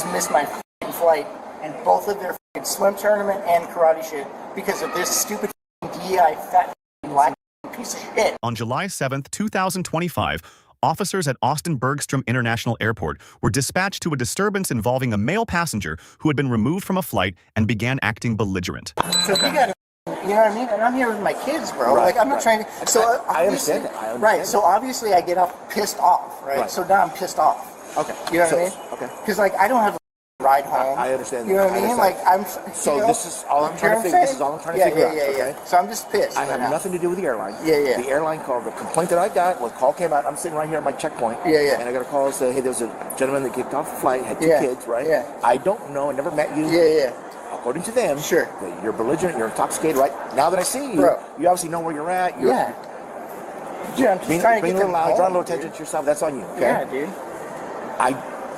missed my flight and both of their swim tournament and karate shit because of this stupid DEI fat black piece of shit. On July 7th, 2025, officers at Austin Bergstrom International Airport were dispatched to a disturbance involving a male passenger who had been removed from a flight and began acting belligerent. So you got to, you know what I mean? And I'm here with my kids, bro. Right, like, I'm not trying to... So I understand that. Right, so obviously I get off pissed off, right? So now I'm pissed off. Okay. You know what I mean? Okay. Because, like, I don't have a ride home. I understand. You know what I mean? Like, I'm... So you know, this is all I'm trying to figure. This is all I'm trying to figure out. Okay? So I'm just pissed. I have nothing to do with the airline. Yeah. The airline called. The complaint that I got, when the call came out, I'm sitting right here at my checkpoint. Yeah. And I got a call and said, hey, there was a gentleman that kicked off the flight, had 2 kids, right? Yeah. I don't know. I never met you. Yeah. According to them, sure, that you're belligerent, you're intoxicated, right? Now that I see you, bro, you obviously know where you're at. Dude, I'm just trying to get them loud, draw a little attention to yourself. That's on you. Okay? Yeah, dude.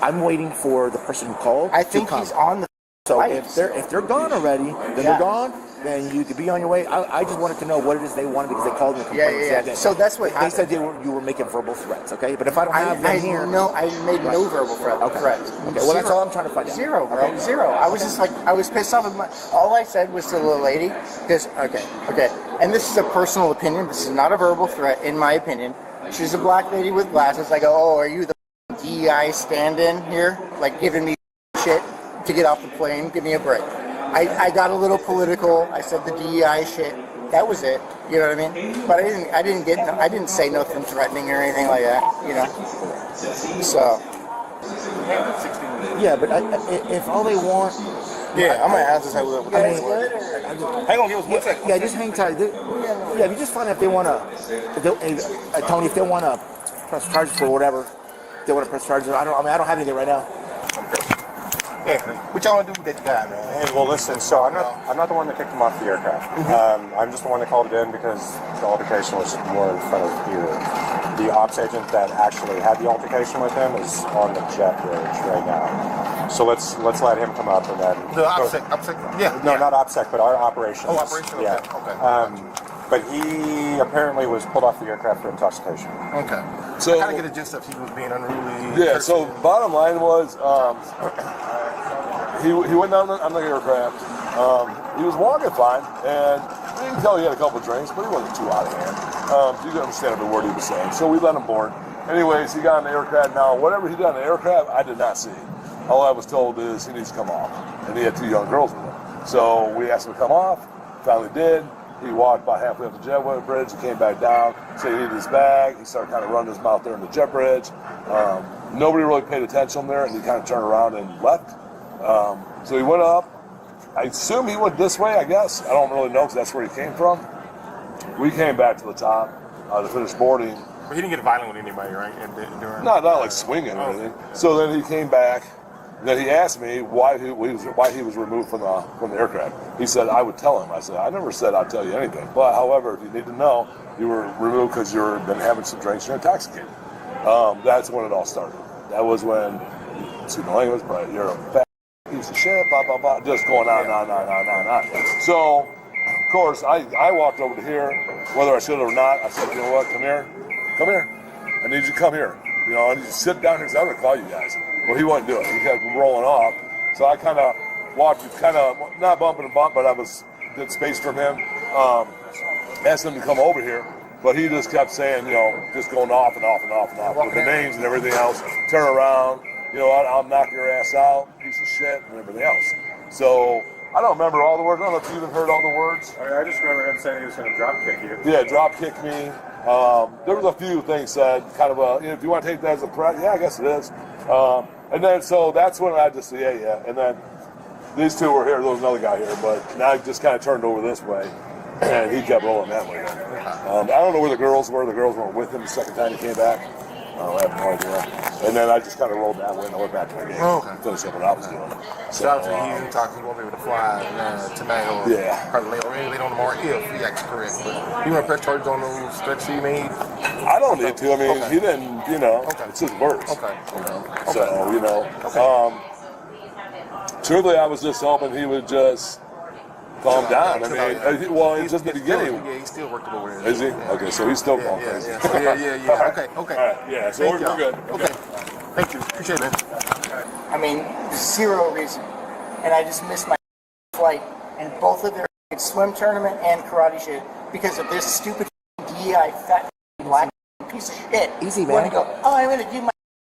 I'm waiting for the person who called. I think he's on the. So flight. if they're gone already, then they're gone. Then you could be on your way. I just wanted to know what it is they wanted because they called me. Yeah. So that's what they said. You were making verbal threats. Okay, but if I don't have them here, no, I made no verbal threats. Okay, well that's all I'm trying to find out. Zero, bro. Okay. Zero. I was just like, I was pissed off. All I said was to the lady, because okay, and this is a personal opinion. This is not a verbal threat, in my opinion. She's a black lady with glasses. I go, oh, are you the DEI stand-in here, like giving me shit to get off the plane? Give me a break. I got a little political. I said the DEI shit. That was it. You know what I mean? But I didn't say nothing threatening or anything like that. You know. So. Yeah, but if all they want. Yeah, I'm gonna ask this. Hang on, give us 1 second. Yeah, just hang tight. Yeah, you just find out if they want to. Tony, if they want to press charges for whatever, if they want to press charges. I don't have anything right now. Yeah, what y'all want to do with that guy, man? Hey, well, listen. So I'm not the one that kicked him off the aircraft. I'm just the one that called it in because the altercation was more in front of here. The ops agent that actually had the altercation with him is on the jet bridge right now. So let's let him come up and then. The OPSEC? Yeah. No, not OPSEC, but our operations. Oh, operations. Yeah. Okay. But he apparently was pulled off the aircraft for intoxication. Okay. So I kind of get a gist of he was being unruly. Yeah. So bottom line was, he went down on the aircraft. He was walking fine, and you can tell he had a couple of drinks, but he wasn't too out of hand. So you can understand every word he was saying. So we let him board. Anyways, he got on the aircraft. Now, whatever he did on the aircraft, I did not see. All I was told is he needs to come off, and he had 2 young girls with him. So we asked him to come off. Finally did. He walked about halfway up the jet bridge. He came back down, said he needed his bag. He started kind of running his mouth there in the jet bridge. Nobody really paid attention there, and he kind of turned around and left. So he went up. I assume he went this way, I guess. I don't really know because that's where he came from. We came back to the top to finish boarding. But he didn't get violent with anybody, right? Not like swinging or anything. So then he came back. Then he asked me why he was removed from the aircraft. He said I would tell him. I said I never said I'd tell you anything. But however, if you need to know, you were removed because you've been having some drinks. You're intoxicated. That's when it all started. That was when excuse my language, but you're a fat piece of shit. Blah blah blah. Just going on. So of course I walked over to here, whether I should or not. I said, you know what? Come here. I need you to come here. You know, I need you to sit down here because I'm gonna call you guys. Well, he wouldn't do it. He kept rolling off. So I kind of walked, not bumping and bump, but I was good space from him. Asked him to come over here, but he just kept saying, you know, just going off and off with the names and everything else. Turn around, you know, I'll knock your ass out, piece of shit, and everything else. So I don't remember all the words. I don't know if you even heard all the words. I just remember him saying he was going to drop kick you. Yeah, drop kick me. There was a few things said, kind of you know, if you want to take that as a threat, yeah, I guess it is. And then, so that's when I just said, yeah. And then these two were here, there was another guy here, but now I just kind of turned over this way, and he kept rolling that way. I don't know where the girls were. The girls weren't with him the second time he came back. I have no idea. And then I just kind of rolled that way and I went back to my game. Finished up what I was doing. So obviously he's intoxicated. He won't be able to fly tonight or probably later, or maybe later on tomorrow if he acts correct. But you want to press charges on those threats he made? I don't need to. I mean, he didn't, you know, it's his words. You know? So, you know, truthfully, I was just hoping he would just calm down. I mean, well, it's just the beginning. Yeah, he's still working over there. Is he? Okay, so he's still going crazy. Yeah. Okay. All right, yeah, so we're good. Okay. Thank you. Appreciate it, man. I mean, zero reason. And I just missed my flight and both of their swim tournament and karate shit because of this stupid DEI fat black piece of shit. Easy, man. Want to go, oh, I'm going to do my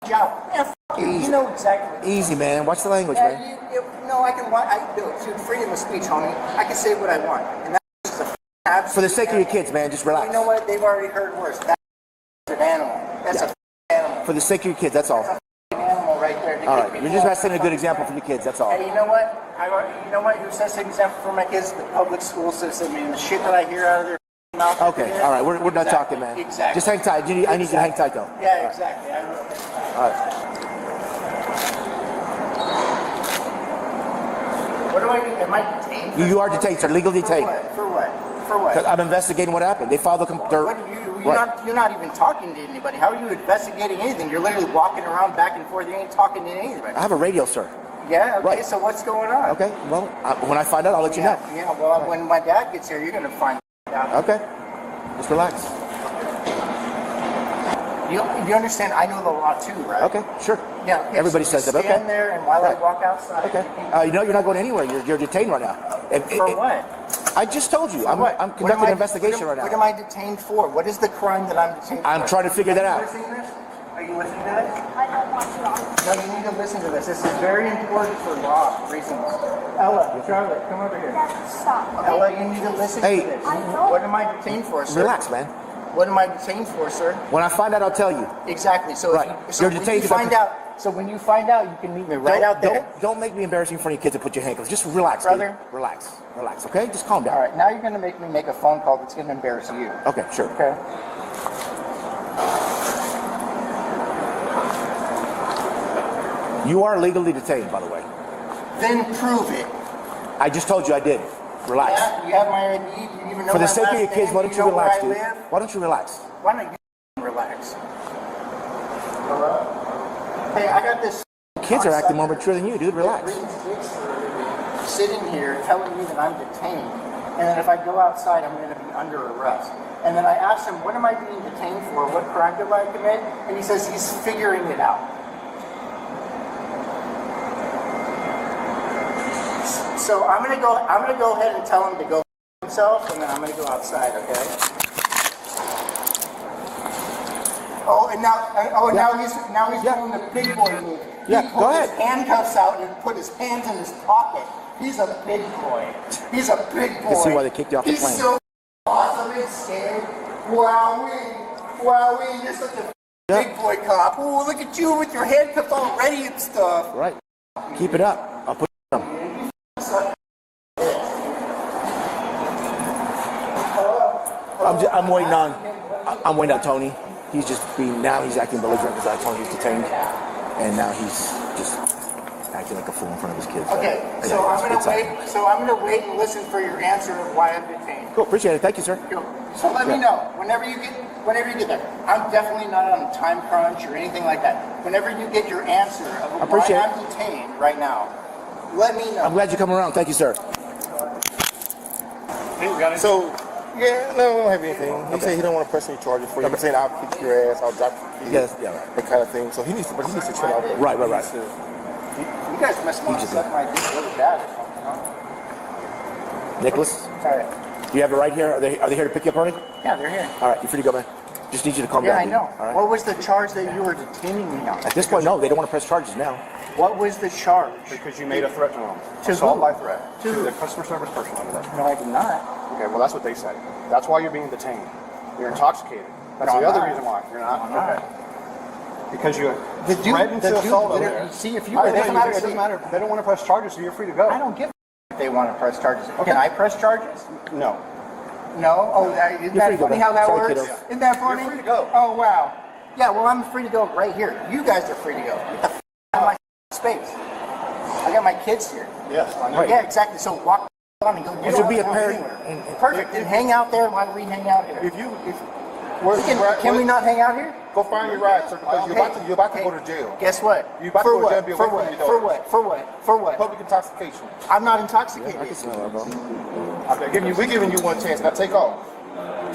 job. Yeah, fuck you. You know exactly. Easy, man. Watch the language, Yeah, man. no, I can do it. Dude, freedom of speech, homie. I can say what I want. And that's just a absolute For the sake of your kids, man, just relax. You know what? They've already heard worse. That's an animal. That's a animal. For the sake of your kids, that's all. That's an animal right there. All right, you're just not setting a good example for your kids, that's all. Hey, you know what? You know what? Who sets an example for my kids? The public school system. I mean, the shit that I hear out of their mouth. Okay, all right, we're not talking, man. Exactly. Just hang tight. I need you to hang tight, though. Yeah, exactly. I will. All right. What do I do? Am I detained? You are detained, sir. Legally detained. For what? For what? 'Cause I'm investigating what happened. They filed You're not even talking to anybody. How are you investigating anything? You're literally walking around back and forth. You ain't talking to anybody. I have a radio, sir. Yeah, okay, Right. so what's going on? Okay, well, when I find out, I'll let you know. Yeah, well, when my dad gets here, you're going to find out. Okay, just relax. You understand, I know the law too, right? Okay, sure. Yeah. Everybody so says that, okay. Stand there, and while Right. I walk outside. Okay. You know, you're not going anywhere. You're detained right now. For what? I just told you. I'm What? conducting an investigation right What now. am I detained for? What is the crime that I'm detained for? I'm trying to figure that out. Are you listening to this? I don't want to. No, you need to listen to this. This is very important for law reasons. Ella, Charlotte, come over here. Stop. Ella, you need to listen Hey. to this. I don't. What am I detained for, sir? Relax, man. What am I detained for, sir? When I find out, I'll tell you. Exactly. So, Right. You're when detained you 'cause find out, so when you find out, you can meet me right out there. Don't make me embarrassing in front of your kids and put your handcuffs. Just relax, Brother. dude. Relax. Relax, okay? Just calm down. All right. Now you're going to make me make a phone call that's going to embarrass you. Okay, sure. Okay. You are legally detained, by the way. Then prove it. I just told you I did. Relax. Yeah, you have my ID. Do you even know For the my sake of last your kids, name? why don't you know where relax, I dude? live? Why don't you relax? Why don't you relax? Hello? Hey, I got this. Kids are acting more mature than you, dude. Relax. Sitting here telling me that I'm detained, and then if I go outside, I'm going to be under arrest. And then I asked him, what am I being detained for? What crime did I commit? And he says he's figuring it out. So I'm gonna go ahead and tell him to go himself, and then I'm gonna go outside. Okay. Now he's doing the big boy move. Yeah, He go pulled ahead. his handcuffs out and put his hands in his pocket. He's a big boy. He's a big boy. can see why they kicked you off the plane. He's so awesome and scared. Wowee, you're such a big boy cop. Ooh, look at you with your handcuffs all ready and stuff. Right. Keep it up. I'll put you on. I'm waiting on Tony. He's just he's acting belligerent because I told him he's detained. And now he's just acting like a fool in front of his kids. Okay, so I'm gonna wait and listen for your answer of why I'm detained. Cool, appreciate it. Thank you, sir. Cool. So let me know whenever you get there. I'm definitely not on a time crunch or anything like that. Whenever you get your answer of why appreciate it. I'm detained right now, let me know. I'm glad you come around. Thank you, sir. So, yeah, no, we don't have anything. He said he don't want to press any charges for you. He's saying I'll kick your ass, I'll drop your keys, Yes, yeah, right. that kind of thing. So he needs to chill out. Right. You guys must want to suck my dick really bad or something, huh? Nicholas, All right. do you have it right here? Are they here to pick you up, Ernie? Yeah, they're here. All right, you're free to go, man. Just need you to calm Yeah, down. I dude. know. All right. What was the charge that you were detaining me on? At this point, no, they don't want to press charges now. What was the charge? Because you made a threat to them. To Assault who? by threat. To To who? the customer service person under that. No, I did not. Okay, well, that's what they say. That's why you're being detained. You're intoxicated. That's No, the I'm other not. reason why. You're not? I'm not. Okay. Because you The dude, threatened to assault over there. see if you. It doesn't matter. It doesn't matter. They don't want to press charges, so you're free to go. I don't give if they want to press charges. Can I press charges? No. No? Oh, isn't You're free that to go, funny man. how that Sorry, works? kiddo. Isn't that funny? You're free to go. Oh, wow. Yeah, well, I'm free to go right here. You guys are free to go. Get the out of my space. I got my kids here. Yes, I know. Yeah, exactly. So walk on and go. It should be a parent. Perfect. Then hang out there while we hang out here. Can we not hang out here? Go find your ride, sir, because you're about to go to jail. Guess what? You're about to go to jail and be away from your For daughter. what? For what? For what? Public intoxication. I'm not intoxicated. I can smell that, bro. We're giving you one chance. Now take off.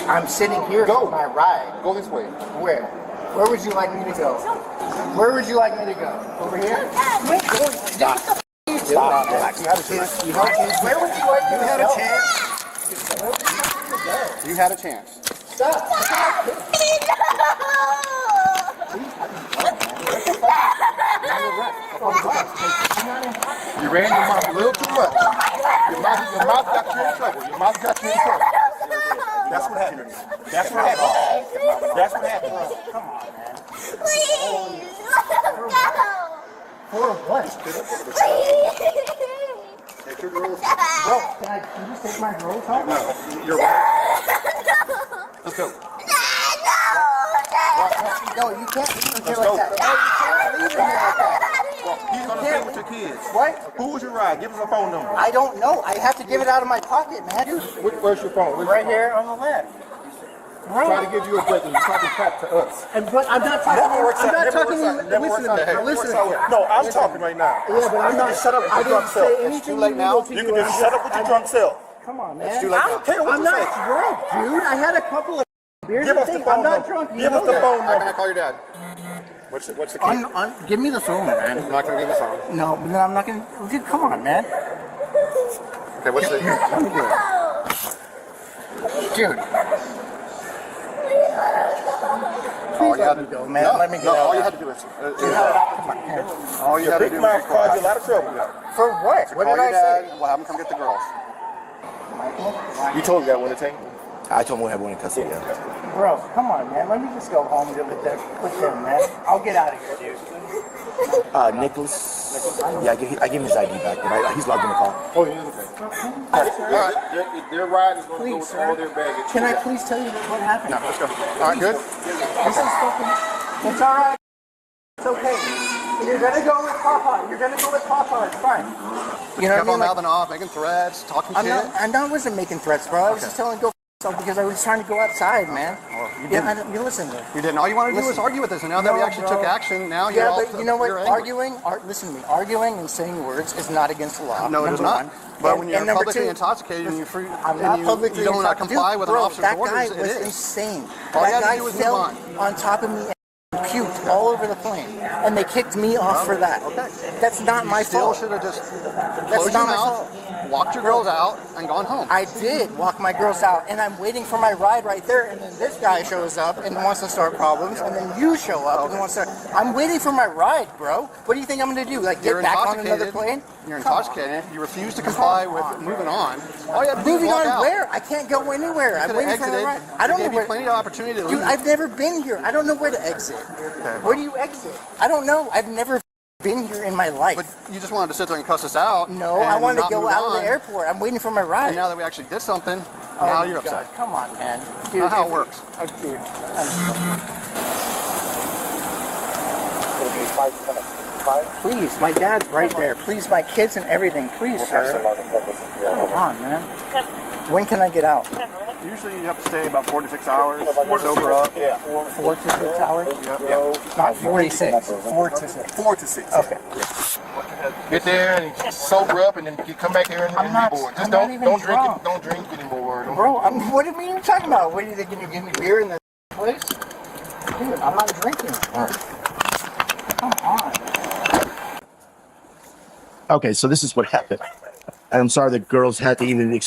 I'm sitting here Go. for my ride. Go this way. Where? Where would you like me to go? Where would you like me to go? Over here? Stop. Stop. Relax. You had a chance. You had a chance. Where would you like me to go? You had a chance. You had a chance. Stop. You ran your mouth a little too much. Your mouth got you in trouble. Your mouth got you in trouble. That's what happened. That's what happened. That's what happened. Come on, man. Please, go. For what? Take your girls. Bro, can you just take my girls home? No, you're right. Let's go. No, you can't leave him here like that. No, you can't leave him here like that. He's gonna stay with your kids. What? Who was your ride? Give us a phone number. I don't know. I have to give it out of my pocket, man. Where's your phone? Right here on the left. Try to give you a break and you're talking crap to us. But I'm not talking. I'm not talking. Listen to me. Listen to me. No, I'm talking right now. Yeah, but I'm not. Shut up with I your drunk didn't self. say It's anything too late now. illegal to You can just shut up with your drunk self. Come on, man. It's too late I now. don't care what I'm not drunk, dude. I had a couple of beers. Give us the phone I'm not number. drunk. Give us the phone I'm number. gonna call your dad. What's the key? Give me the phone, man. I'm not gonna give you the phone. No, but then I'm not gonna. Dude, come on, man. Okay, what's the? Let me do it. Dude. All you had to Go, man. Let me get No, out. all you had to do is. All you had to Big do mouth was caused you a lot of trouble. For what? What call did I your say? dad. We'll have him come get the girls. You told me that when it take. I told him we have one in custody. Bro, come on, man. Let me just go home with them, man. I'll get out of here, dude. Nicholas. Yeah, I give him his ID back, but he's logged in the call. Oh, yeah, okay. All right. Their ride is going to go Please, with all sir. their baggage. Can I please tell you what happened? No, let's go. All right, good. This is fucking. It's all right. It's okay. You're gonna go with Papa. You're gonna go with Papa. It's fine. You know Kept what I on mean? mouthing off, making threats, talking shit. I wasn't making threats, bro. I was just telling him to go f yourself because I was trying to go outside, man. Well, you Yeah, didn't. you listen to me. You didn't. All you wanted to do was argue with us, and now that we No, actually bro. took action, now you're Yeah, all. but you know what? you're angry. Listen to me. Arguing and saying words is not against the law. No, it is number not. one. But when you're and number publicly two, intoxicated and you I'm not you publicly don't intoxicated. comply Dude, with bro, an officer's that orders, guy it was is. insane. All you That had to guy do was fell move on top of me and puked all over the plane, and they kicked me off for that. Okay. That's not my Still fault. should have just That's closed your not my mouth, walked your girls out, and gone home. I did walk my girls out, and I'm waiting for my ride right there, and then this guy shows up and wants to start problems, and then you show up and wants to. I'm waiting for my ride, bro. What do you think I'm gonna do? Like You're get back on intoxicated. another plane? You're Come intoxicated. You refuse to comply with moving on. All you had to do was Moving walk on out. where? I can't go anywhere. I'm You waiting could for have my exited. ride. I don't We know gave where. you plenty of opportunity to Dude, leave. I've never been here. I don't know where to exit. Where do you exit? I don't know. I've never been here in my life. But you just wanted to sit there and cuss us out. No, and I wanted to not go move out of on. the airport. I'm waiting for my ride. And now that we actually did something, Oh now my you're upset. God, come on, man. Dude, Not how it works. Dude, please, my dad's right there. Please, my kids and everything. Please, sir. Come on, man. When can I get out? Usually you have to stay about 4 to 6 hours, sober up. 4 to 6 hours? Not 46. 4 to 6. 4 to 6. Okay. Get there and sober up, and then you come back here and I'm not- be bored. Just I'm not don't even don't drink drunk. it. Don't drink anymore. Don't Bro, what are you talking about? What are you thinking? You give me beer in the place? Dude, I'm not drinking. Come on. Okay, so this is what happened. I'm sorry the girls had to even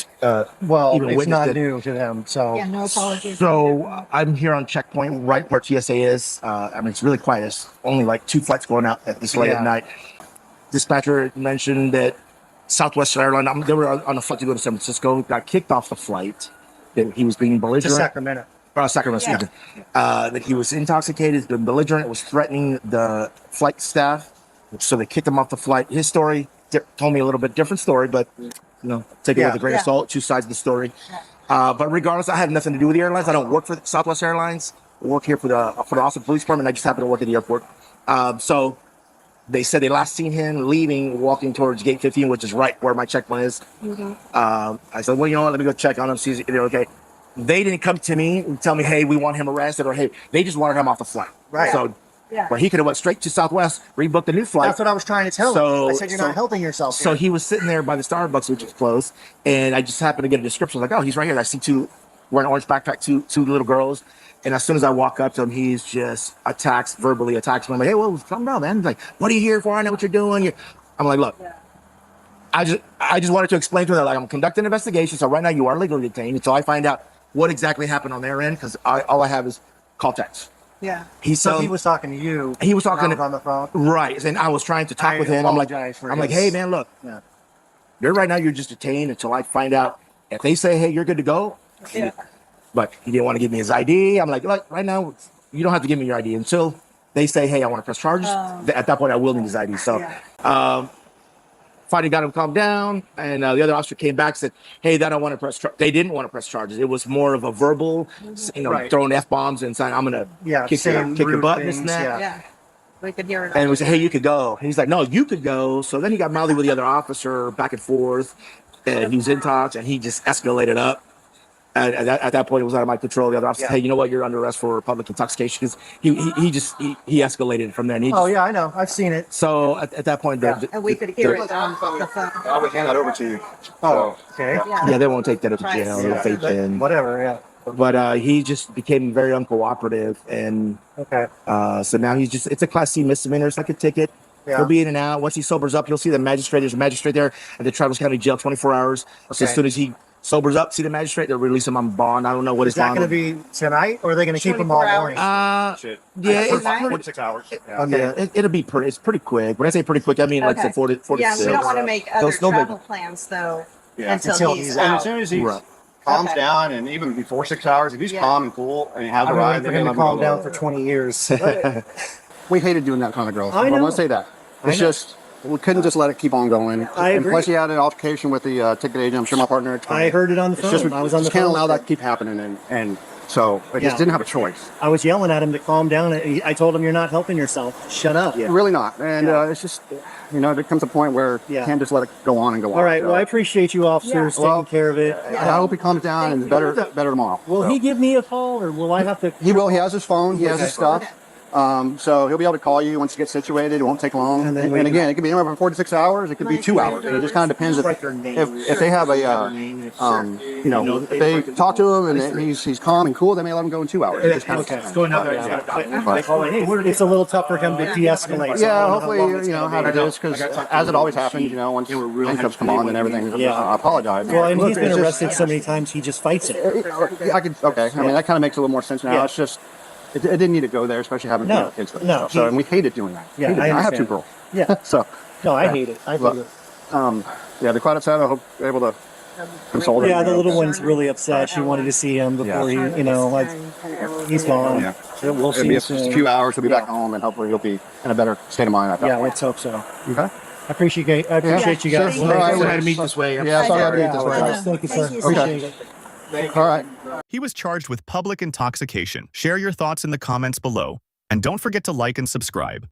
Well, even it's witness not it. new to them, so Yeah, no apologies. So I'm here on checkpoint, right where TSA is. I mean, it's really quiet. There's only like 2 flights going out at this late Yeah. at night. Dispatcher mentioned that Southwest Airlines, they were on a flight to go to San Francisco, got kicked off the flight. That he was being to belligerent. Sacramento. Sacramento, excuse me. That he was intoxicated, been belligerent, was threatening the flight staff. So they kicked him off the flight. His story told me a little bit different story, but take it Yeah. with a grain of Yeah. salt. 2 sides of the story. But regardless, I have nothing to do with the airlines. I don't work for Southwest Airlines. I work here for the Austin Police Department. I just happen to work at the airport. So they said they last seen him leaving, walking towards gate 15, which is right where my checkpoint is. I said, well, you know what? Let me go check on him, see if they're okay. They didn't come to me and tell me, hey, we want him arrested, or hey, they just wanted him off the flight. Right. So, Yeah. but he could have went straight to Southwest, rebooked a new flight. That's what I was trying to tell So- him. I said you're so- not helping yourself. So here. he was sitting there by the Starbucks, which is closed, and I just happened to get a description. I was like, oh, he's right here. I see 2 wearing an orange backpack, two little girls. And as soon as I walk up to him, he's just verbally attacks me. I'm like, hey, well, calm down, man. He's like, what are you here for? I know what you're doing. I'm like, look, I just wanted to explain to him that like I'm conducting an investigation. So right now you are legally detained until I find out what exactly happened on their end, because all I have is call text. Yeah. He was talking to you. He was talking on the phone. Right. And I was trying to talk with him. I'm like, hey, man, look, right now you're just detained until I find out if they say, hey, you're good to go. Yeah. But he didn't want to give me his ID. I'm like, look, right now, you don't have to give me your ID until they say, hey, I want to press charges. At that point, I will need his ID. So finally got him calmed down. And the other officer came back and said, hey, they don't want to press they didn't want to press charges. It was more of a verbal, throwing F-bombs and saying, I'm going to kick your butt and this and that. Yeah. We could hear it. And we said, hey, you could go. And he's like, no, you could go. So then he got mouthy with the other officer, back and forth. And he was in talks, and he just escalated up. And at that point, it was out of my control. The other officer said, hey, you know what? You're under arrest for public intoxication. He escalated from there. And I know. I've seen it. So at that point, and we could hear it on the phone. I would hand that over to you. Oh, okay. Yeah, they won't take that up to jail. They'll fake in. Whatever, yeah. But he just became very uncooperative. And so now it's a Class C misdemeanor. It's like a ticket. Yeah. He'll be in and out. Once he sobers up, you'll see the magistrate. There's a magistrate there at the Travis County Jail, 24 hours. Okay. So as soon as he sobers up, see the magistrate, they'll release him on bond. I don't know what his bond is. Is that going to be tonight, or are they going to keep him all morning? It's 46 hours. It'll be it's pretty quick. When I say pretty quick, I mean like I said 46. Yeah, we don't want to make other travel plans though until he's out. And as soon as he calms down, and even before 6 hours, if he's calm and cool and he has arrived, they're going to calm down for 20 years. We hated doing that kind of girls. I want to say that. It's just, we couldn't just let it keep on going. I agree. And plus, he had an altercation with the ticket agent. I'm sure my partner explained. I heard it on the phone. I was on the phone. Can't allow that to keep happening. And so I just didn't have a choice. I was yelling at him to calm down. I told him, you're not helping yourself. Shut up. Really not. And it's just, there comes a point where you can't just let it go on and go on. All right. Well, I appreciate you officers taking care of it. I hope he calms down and better tomorrow. Will he give me a call, or will I have to? He will. He has his phone. He has his stuff. So he'll be able to call you once you get situated. It won't take long. And again, it could be anywhere from 4 to 6 hours. It could be 2 hours. It just kind of depends if they have if they talk to him and he's calm and cool, they may let him go in 2 hours. It's a little tough for him to de-escalate. Yeah, hopefully how it is, because as it always happens, once handcuffs come on and everything. I apologize. Well, and he's been arrested so many times, he just fights it. I mean, that kind of makes a little more sense now. It's just. It didn't need to go there, especially having kids. And we hated doing that. Yeah, I have 2 girls. Yeah. I hate it. The quiet outside, I hope they're able to console her. Yeah, the little one's really upset. She wanted to see him before he's gone. Yeah. We'll see him soon. A few hours, he'll be back home, and hopefully he'll be in a better state of mind. Let's hope so. Okay. I appreciate you guys. Sure. All right. We had to meet this way. Yeah, sorry I had to meet this way. Thank you, sir. Okay. All right. He was charged with public intoxication. Share your thoughts in the comments below. And don't forget to like and subscribe.